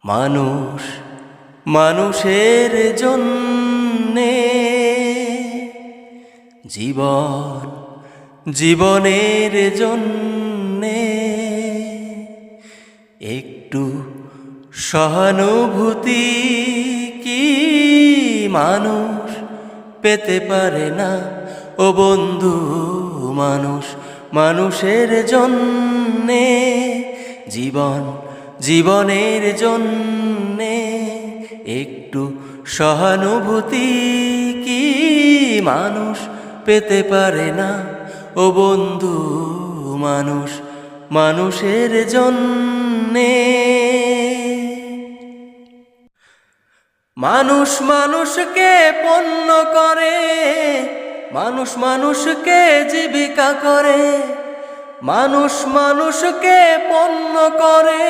মানুষ মানুষের জন্যে, জীবন জীবনের জন্যে, একটু সহানুভূতি কি মানুষ পেতে পারে না? ও বন্ধু, মানুষ মানুষের জন্যে, জীবন জীবনের জন্যে, একটু সহানুভূতি কি মানুষ পেতে পারে না? ও বন্ধু, মানুষ মানুষের জন্যে। মানুষ মানুষকে পণ্য করে, মানুষ মানুষকে জীবিকা করে, মানুষ মানুষকে পণ্য করে,